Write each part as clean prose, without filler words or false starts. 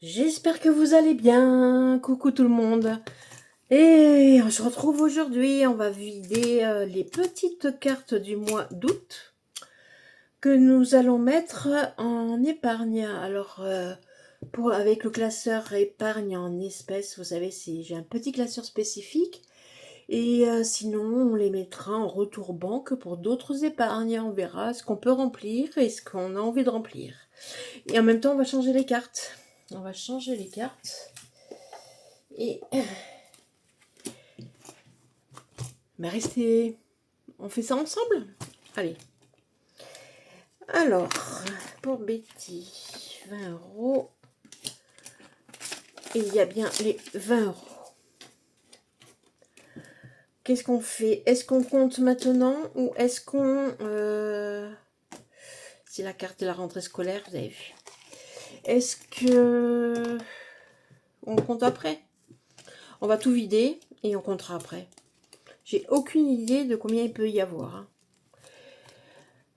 J'espère que vous allez bien. Coucou tout le monde. Et on se retrouve aujourd'hui. On va vider les petites cartes du mois d'août que nous allons mettre en épargne. Alors, avec le classeur épargne en espèces, vous savez, j'ai un petit classeur spécifique. Et sinon, on les mettra en retour banque pour d'autres épargnes. On verra ce qu'on peut remplir et ce qu'on a envie de remplir. Et en même temps, on va changer les cartes. On va changer les cartes. Et mais restez, on fait ça ensemble. Allez. Alors, pour Betty, 20 euros. Il y a bien les 20 euros. Qu'est-ce qu'on fait? Est-ce qu'on compte maintenant ou est-ce qu'on... c'est la carte de la rentrée scolaire, vous avez vu. Est-ce que... on compte après? On va tout vider et on comptera après. J'ai aucune idée de combien il peut y avoir.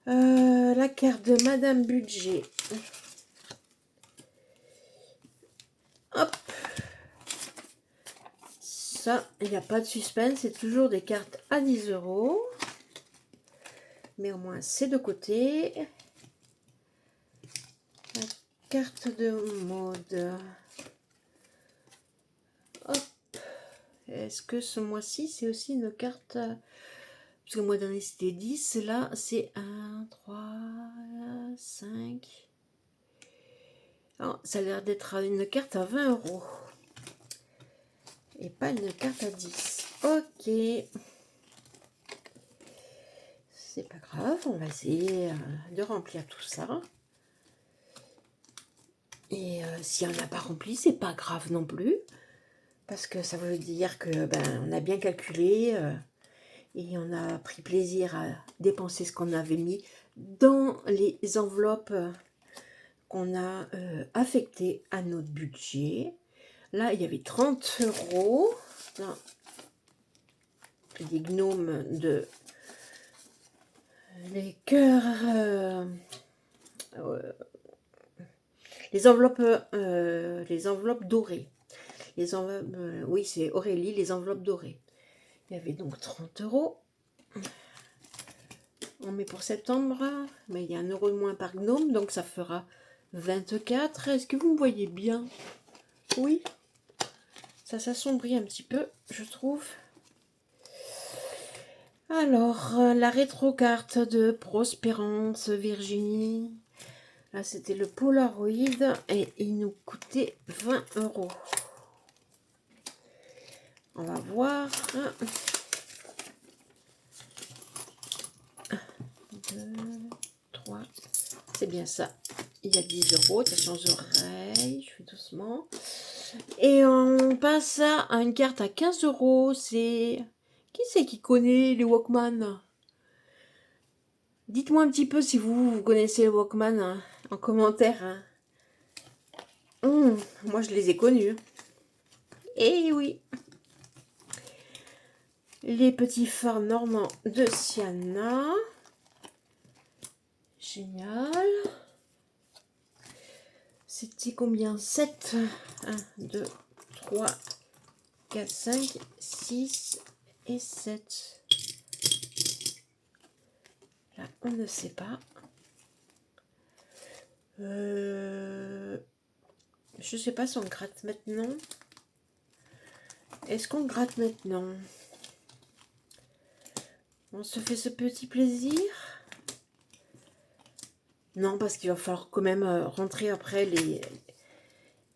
Hein. La carte de Madame Budget. Hop. Ça, il n'y a pas de suspense. C'est toujours des cartes à 10 euros. Mais au moins, c'est de côté. La carte de mode. Hop. Est-ce que ce mois-ci, c'est aussi une carte... Parce que le mois dernier, c'était 10. Là, c'est 1, 3, 5... Oh, ça a l'air d'être une carte à 20 euros. Et pas une carte à 10. Ok. C'est pas grave, on va essayer de remplir tout ça. Et si on n'a pas rempli, c'est pas grave non plus. Parce que ça veut dire que on a bien calculé et on a pris plaisir à dépenser ce qu'on avait mis dans les enveloppes qu'on a affectées à notre budget. Là, il y avait 30 euros dans les gnomes de les cœurs, les enveloppes dorées. Les enveloppes, oui, c'est Aurélie, les enveloppes dorées. Il y avait donc 30 euros. On met pour septembre, mais il y a 1 euro de moins par gnome, donc ça fera 24. Est-ce que vous me voyez bien? Oui. Ça s'assombrit un petit peu, je trouve. Alors, la rétro-carte de Prospérance Virginie. Là, c'était le Polaroid et il nous coûtait 20 euros. On va voir. 1, 2, 3. C'est bien ça. Il y a 10 euros. Attention aux oreilles. Je fais doucement. Et on passe à une carte à 15 euros. C'est... Qui c'est qui connaît les Walkman? Dites-moi un petit peu si vous connaissez les Walkman hein, en commentaire. Hein. Moi, je les ai connus. Et oui. Les petits phares normands de Sienna. Génial. C'était combien? 7. 1, 2, 3, 4, 5, 6 et 7. Là, on ne sait pas. Je sais pas si on gratte maintenant. Est-ce qu'on gratte maintenant? On se fait ce petit plaisir? Non, parce qu'il va falloir quand même rentrer après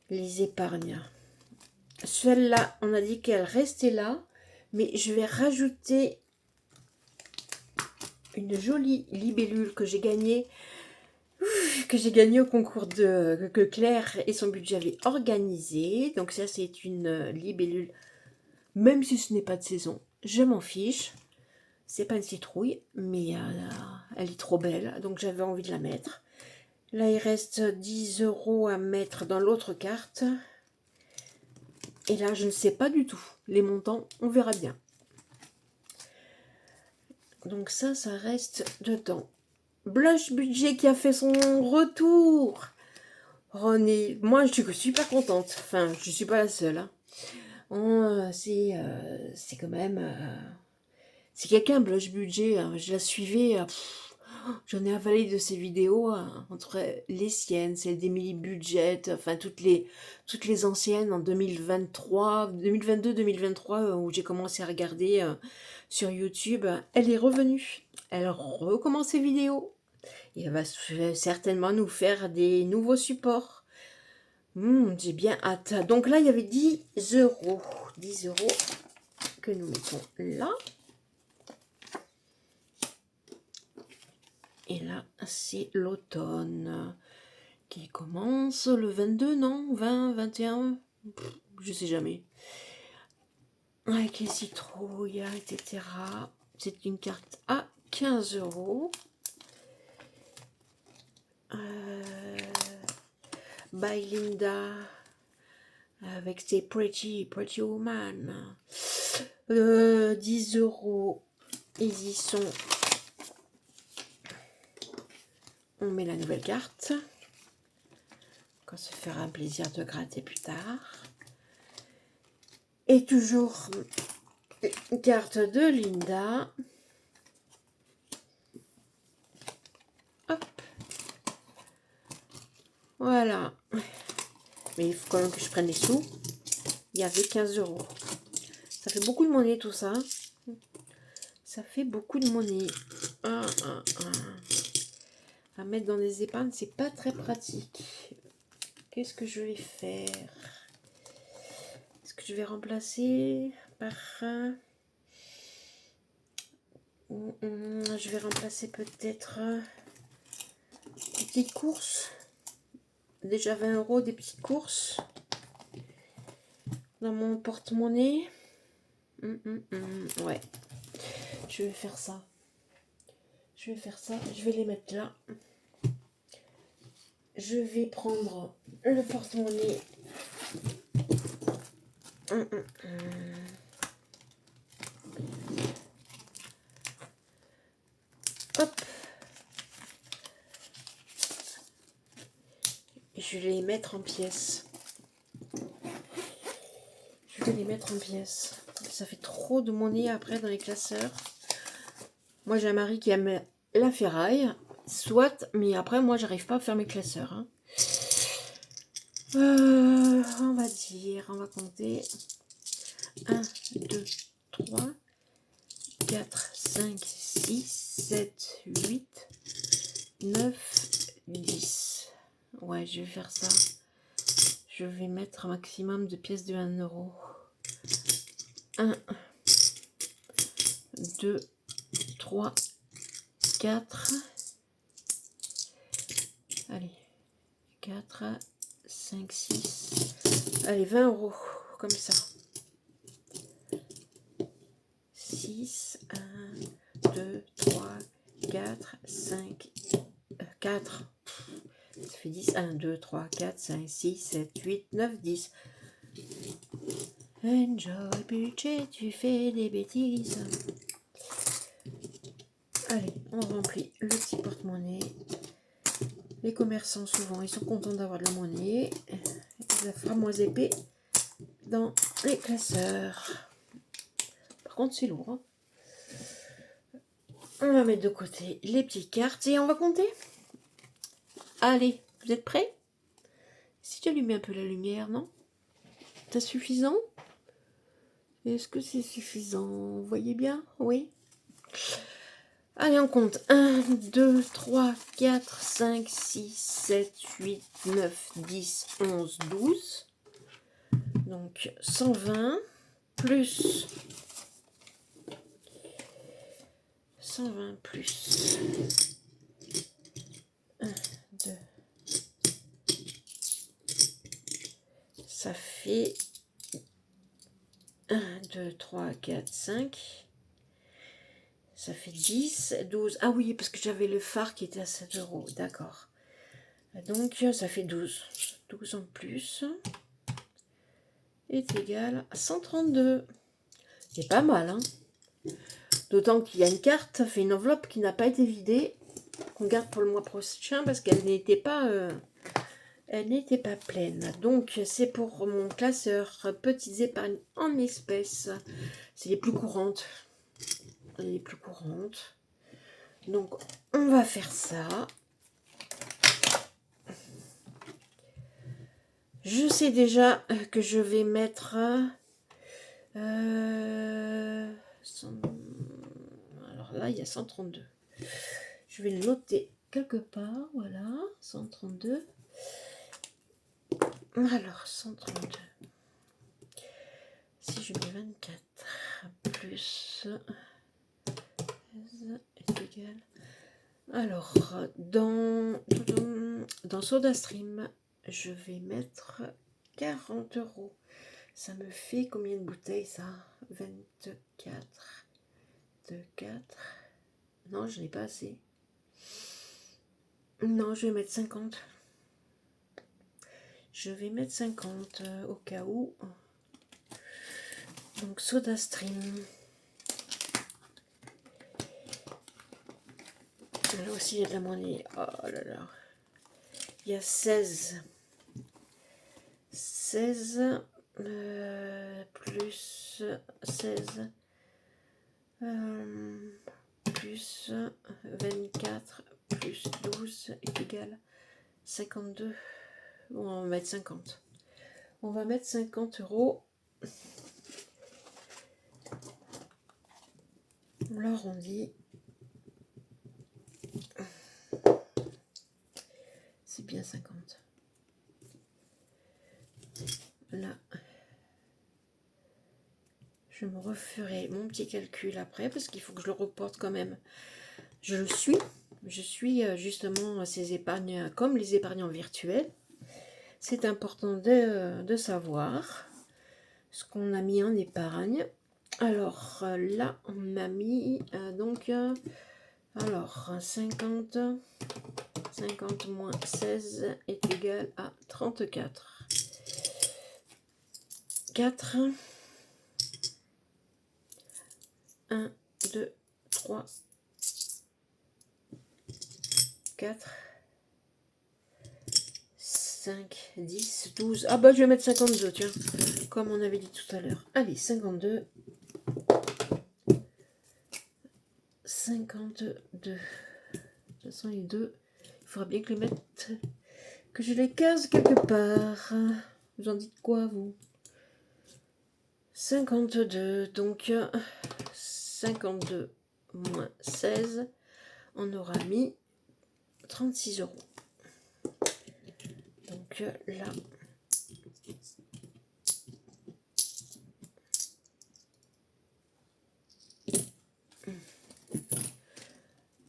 les épargnes. Celle-là, on a dit qu'elle restait là, mais je vais rajouter une jolie libellule que j'ai gagnée au concours que Claire et son budget avaient organisé. Donc ça, c'est une libellule, même si ce n'est pas de saison, je m'en fiche. C'est pas une citrouille, mais elle est trop belle, donc j'avais envie de la mettre. Là, il reste 10 euros à mettre dans l'autre carte. Et là, je ne sais pas du tout. Les montants, on verra bien. Donc ça reste dedans. Blush Budget qui a fait son retour. Moi, je suis super contente. Enfin, je suis pas la seule. Hein. C'est quand même... c'est quelqu'un, Blush Budget. Hein. Je la suivais. J'en ai avalé de ses vidéos entre les siennes, celles d'Emily Budget, enfin toutes les anciennes en 2023, 2022-2023 où j'ai commencé à regarder sur YouTube. Elle est revenue. Elle recommence ses vidéos. Et elle va certainement nous faire des nouveaux supports. J'ai bien hâte. Donc là, il y avait 10 euros. 10 euros que nous mettons là. Et là, c'est l'automne qui commence le 22, non 20, 21 je sais jamais. Avec les citrouilles, etc. C'est une carte à 15 euros. By Linda. Avec ses Pretty Woman. 10 euros. Ils y sont. On met la nouvelle carte. Qu'on se fera un plaisir de gratter plus tard. Et toujours une carte de Linda. Hop. Voilà. Mais il faut quand même que je prenne les sous. Il y avait 15 euros. Ça fait beaucoup de monnaie tout ça. Ça fait beaucoup de monnaie. À mettre dans des épargnes, c'est pas très pratique. Qu'est-ce que je vais faire? Est-ce que je vais remplacer par... je vais remplacer peut-être des petites courses. Déjà 20 euros des petites courses. Dans mon porte-monnaie. Ouais. Je vais faire ça. Je vais les mettre là. Je vais prendre le porte-monnaie. Hop. Je vais les mettre en pièces. Ça fait trop de monnaie après dans les classeurs. Moi, j'ai un mari qui aime la ferraille. Soit, mais après, moi, j'arrive pas à faire mes classeurs. Hein. On va compter. 1, 2, 3, 4, 5, 6, 7, 8, 9, 10. Ouais, je vais faire ça. Je vais mettre un maximum de pièces de 1 euro. 1, 2, 3, 4. Allez, 4, 5, 6. Allez, 20 euros, comme ça. 6, 1, 2, 3, 4, 5, 4. Ça fait 10. 1, 2, 3, 4, 5, 6, 7, 8, 9, 10. Enjoy budget, tu fais des bêtises. Allez, on remplit le petit porte-monnaie. Les commerçants, souvent, ils sont contents d'avoir de la monnaie. Ça fera moins épais dans les classeurs. Par contre, c'est lourd. Hein. On va mettre de côté les petites cartes et on va compter. Allez, vous êtes prêts? Si j'allume un peu la lumière, non? C'est suffisant? Est-ce que c'est suffisant? Vous voyez bien? Oui. Allez, on compte. 1, 2, 3, 4, 5, 6, 7, 8, 9, 10, 11, 12. Donc, 120 plus 120 plus 1, 2. Ça fait 1, 2, 3, 4, 5. Ça fait 10, 12. Ah oui, parce que j'avais le phare qui était à 7 euros. D'accord. Donc, ça fait 12. 12 en plus est égal à 132. C'est pas mal, hein. D'autant qu'il y a une carte, ça fait une enveloppe qui n'a pas été vidée, qu'on garde pour le mois prochain parce qu'elle n'était pas Elle n'était pas pleine. Donc, c'est pour mon classeur petites épargnes en espèces. C'est les plus courantes. Les plus courantes. Donc, on va faire ça. Je sais déjà que je vais mettre... alors là, il y a 132. Je vais le noter quelque part. Voilà, 132. Alors, 132. Si je mets 24 plus 16 est égal. Alors, dans SodaStream, je vais mettre 40 €. Ça me fait combien de bouteilles ça? 24. 4. Non, je n'ai pas assez. Non, je vais mettre 50. Je vais mettre 50 au cas où. Donc SodaStream. Là aussi, il y a de la monnaie. Oh là là. Il y a 16. 16 plus 16 plus 24 plus 12 est égal 52. Bon, on va mettre 50. On va mettre 50 €. On l'arrondit. C'est bien 50. Là, je me referai mon petit calcul après parce qu'il faut que je le reporte quand même. Je suis justement ces épargnes comme les épargnants virtuels. C'est important de savoir ce qu'on a mis en épargne. Alors là, on a mis alors 50 moins 16 est égal à 34. 4, 1, 2, 3, 4, 5, 10, 12. Ah bah je vais mettre 52, tiens, comme on avait dit tout à l'heure. Allez, 52. 52. De toute façon, les deux, il faudra bien que je les mette, que je les case quelque part. Vous en dites quoi, vous? 52, donc 52 moins 16, on aura mis 36 €. Donc là,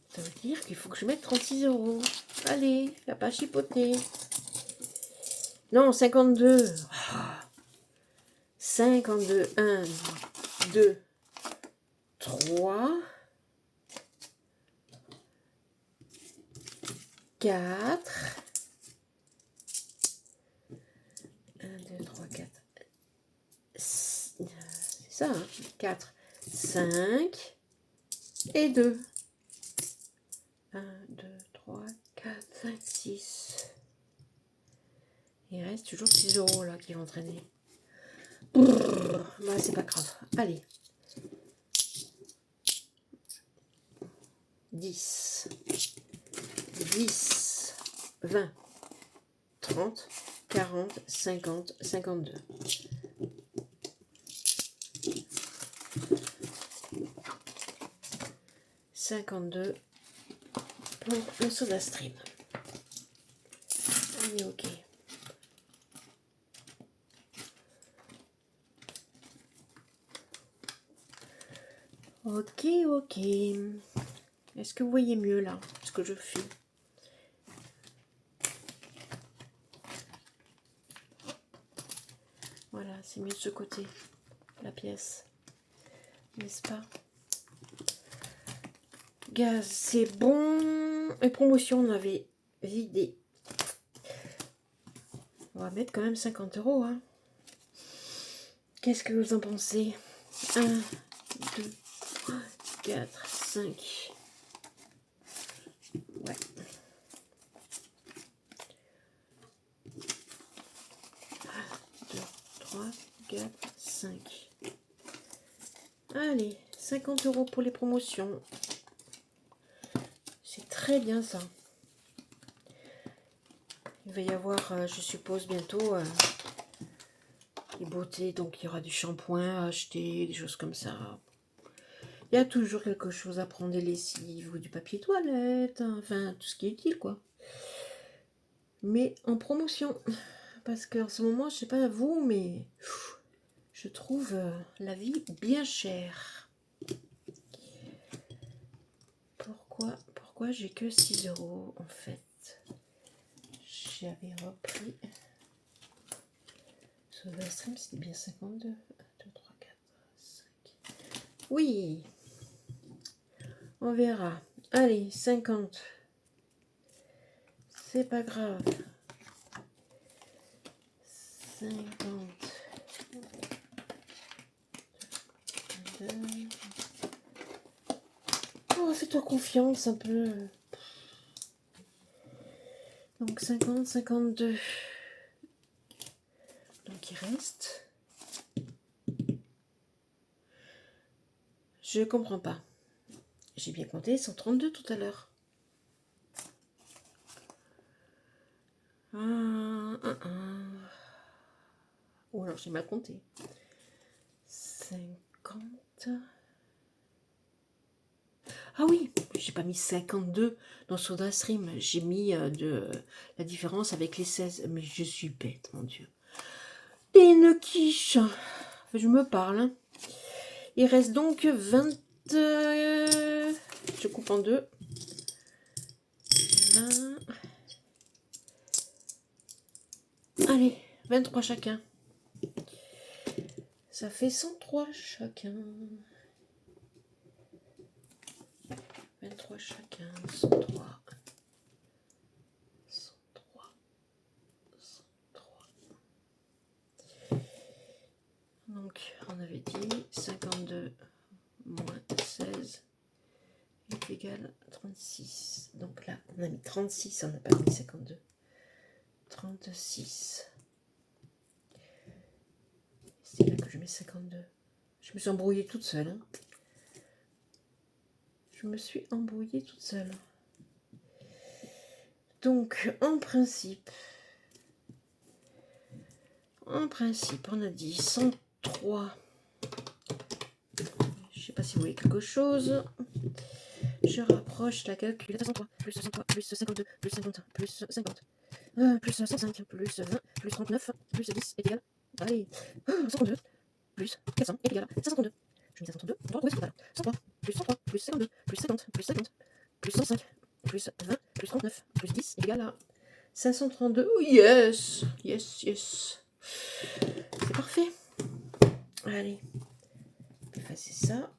ça veut dire qu'il faut que je mette 36 €. Allez, il n'y a pas chipoter. Non, 52. 52, 1, 2, 3, 4, 1, 2, 3, 4, c'est ça, hein, 4, 5 et 2. 1, 2, 3, 4, 5, 6. Il reste toujours 6 € là qui vont traîner. Bah, c'est pas grave. Allez. 10, 10, 20, 30, 40, 50, 52. Pour le SodaStream. Allez, ok. Ok. Est-ce que vous voyez mieux là ce que je fais? Voilà, c'est mieux de ce côté, la pièce. N'est-ce pas? Gaz, c'est bon. Et promotion, on avait vidé. On va mettre quand même 50 €. Hein. Qu'est-ce que vous en pensez? 1, 2, 4, 5. Ouais. 3, 4, 5. Allez, 50 € pour les promotions. C'est très bien ça. Il va y avoir, je suppose, bientôt les beautés. Donc il y aura du shampoing à acheter, des choses comme ça. Il y a toujours quelque chose à prendre, des lessives ou du papier toilette. Hein, enfin, tout ce qui est utile, quoi. Mais en promotion. Parce qu'en ce moment, je sais pas vous, mais je trouve la vie bien chère. Pourquoi j'ai que 6 € en fait? J'avais repris. Sur le stream, c'était bien 52. 1, 2, 3, 4, 5. Oui, on verra. Allez, 50. C'est pas grave. 50. 2. Oh, fais-toi confiance un peu. Donc 50, 52. Donc il reste. Je comprends pas. J'ai bien compté 132 tout à l'heure. Ou alors j'ai mal compté. 50. Ah oui, j'ai pas mis 52 dans SodaStream. J'ai mis la différence avec les 16. Mais je suis bête, mon Dieu. Une quiche. Je me parle. Hein. Il reste donc 20. Je coupe en deux. 20. Allez, 23 chacun. Ça fait 103 chacun. 23 chacun. 103. 103. 103. Donc, on avait dit 52 moins 16 est égal à 36. Donc là, on a mis 36, on n'a pas mis 52. 36. C'est là que je mets 52. Je me suis embrouillée toute seule. Hein. Je me suis embrouillée toute seule. Donc, en principe, on a dit 103. Je sais pas si vous voyez quelque chose. Je rapproche la calculatrice. 103 plus 63 plus 52 plus 50 plus 50 plus 105 plus 20 plus 39 plus 10 est égal. Allez, 132 plus 400 est égal à 532. Je mets 532. On va retrouver ce total. 103 plus 103 plus 52 plus 50 plus 50 plus 105 plus 20 plus 39 plus 10 est égal à 532. Oh yes, yes, yes. C'est parfait. Allez, effacer ça.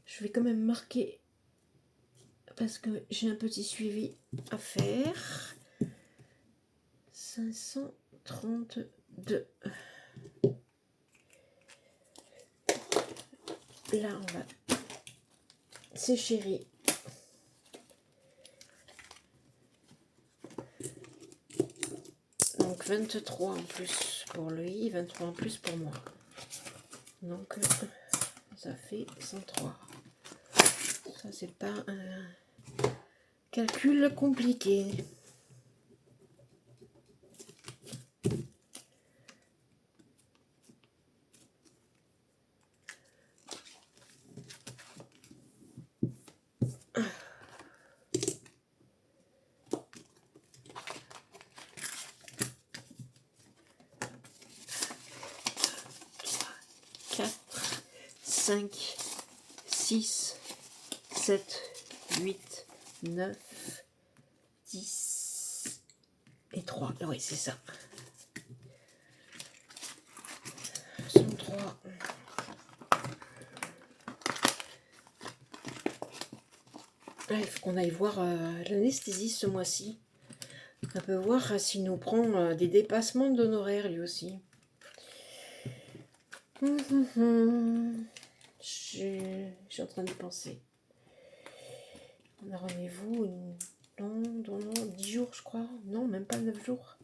Je vais quand même marquer parce que j'ai un petit suivi à faire. 532. Là, on va séchérer. Donc 23 en plus pour lui, 23 en plus pour moi. Donc ça fait 103. Ça, c'est pas un calcul compliqué. Quatre, 5, 6, 7, 8, 9, 10 et 3. Oui, c'est ça. 103. Il faut qu'on aille voir l'anesthésie ce mois-ci. On peut voir s'il nous prend des dépassements d'honoraires lui aussi. Je suis en train d'y penser. On a rendez-vous dans 10 jours, je crois. Non, même pas 9 jours.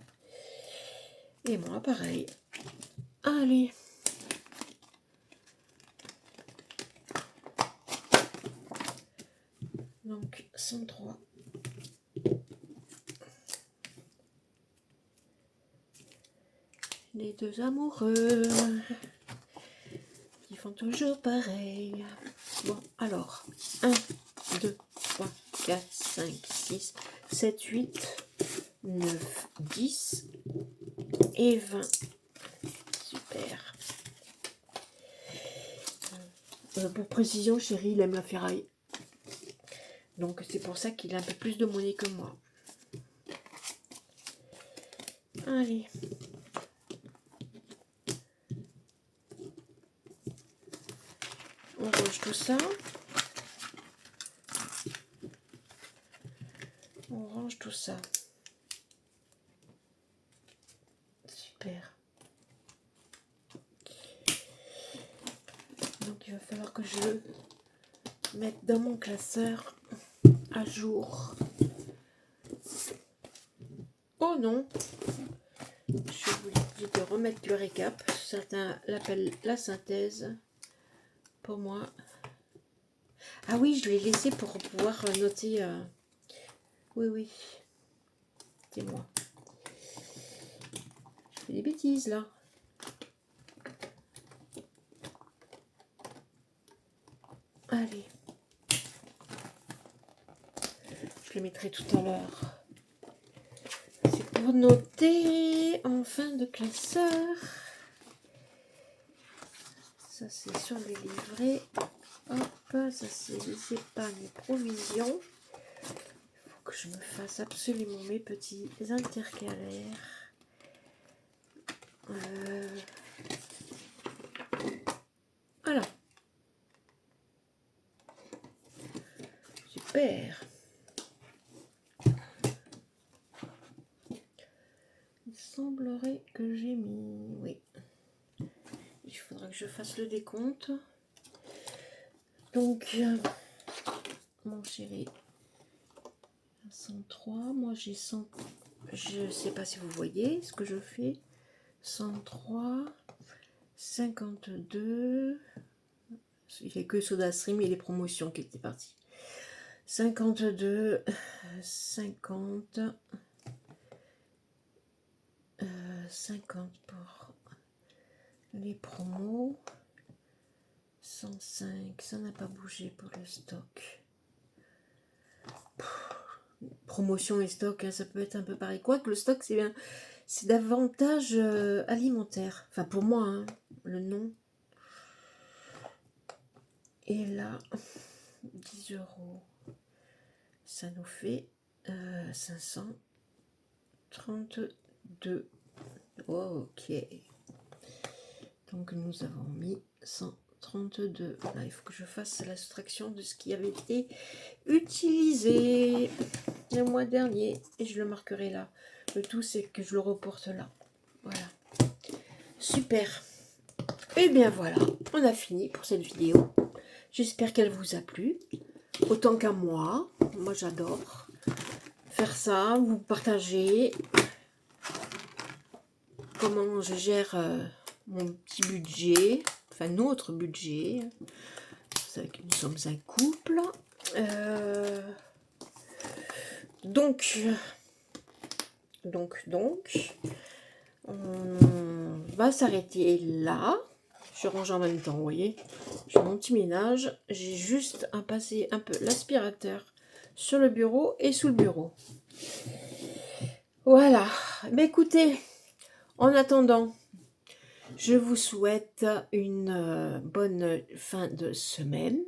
Et moi, pareil. Allez. Donc, 103. Les deux amoureux qui font toujours pareil. Bon, alors, 1, 2, 3, 4, 5, 6, 7, 8, 9, 10 et 20. Super. Pour précision, chérie, il aime la ferraille. Donc, c'est pour ça qu'il a un peu plus de monnaie que moi. Allez. On range tout ça. On range tout ça. Super. Donc il va falloir que je mette dans mon classeur à jour. Oh non! Je voulais de remettre le récap. Certains l'appellent la synthèse. Pour moi. Ah oui, je l'ai laissé pour pouvoir noter. Oui, oui. C'est moi. Je fais des bêtises là. Allez. Je le mettrai tout à l'heure. C'est pour noter en fin de classeur. Ça c'est sur les livrets. Hop, ça c'est les épargnes provisions. Il faut que je me fasse absolument mes petits intercalaires. Voilà. Super. Il semblerait que j'ai mis... Oui. Il faudra que je fasse le décompte. Donc, mon chéri, 103. Moi, j'ai 100. Je ne sais pas si vous voyez ce que je fais. 103, 52. Il n'y a que SodaStream et les promotions qui étaient parties. 52, 50, 50 pour les promos, 105, ça n'a pas bougé pour le stock. Promotion et stock, hein, ça peut être un peu pareil. Quoique le stock, c'est bien, c'est davantage alimentaire. Enfin, pour moi, hein, le nom. Et là, 10 €. Ça nous fait 532. Ok. Donc nous avons mis 132. Là, il faut que je fasse la soustraction de ce qui avait été utilisé le mois dernier. Et je le marquerai là. Le tout, c'est que je le reporte là. Voilà. Super. Et bien voilà, on a fini pour cette vidéo. J'espère qu'elle vous a plu. Autant qu'à moi. Moi, j'adore faire ça. Vous partagez comment je gère mon petit budget. Enfin, notre budget. Vous savez que nous sommes un couple. Donc, on va s'arrêter là. Je range en même temps, vous voyez. Je fais mon petit ménage. J'ai juste à passer un peu l'aspirateur sur le bureau et sous le bureau. Voilà. Mais écoutez, en attendant, je vous souhaite une bonne fin de semaine,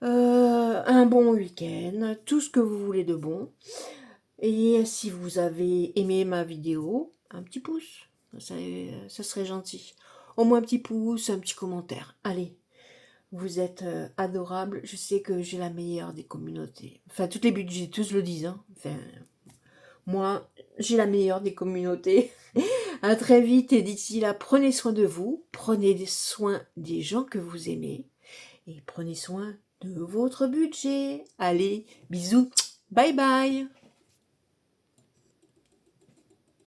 un bon week-end, tout ce que vous voulez de bon. Et si vous avez aimé ma vidéo, un petit pouce, ça serait gentil. Au moins un petit pouce, un petit commentaire. Allez, vous êtes adorables. Je sais que j'ai la meilleure des communautés. Enfin, toutes les budgéteuses le disent. Hein. Enfin, moi, j'ai la meilleure des communautés. À très vite et d'ici là, prenez soin de vous. Prenez soin des gens que vous aimez. Et prenez soin de votre budget. Allez, bisous. Bye bye.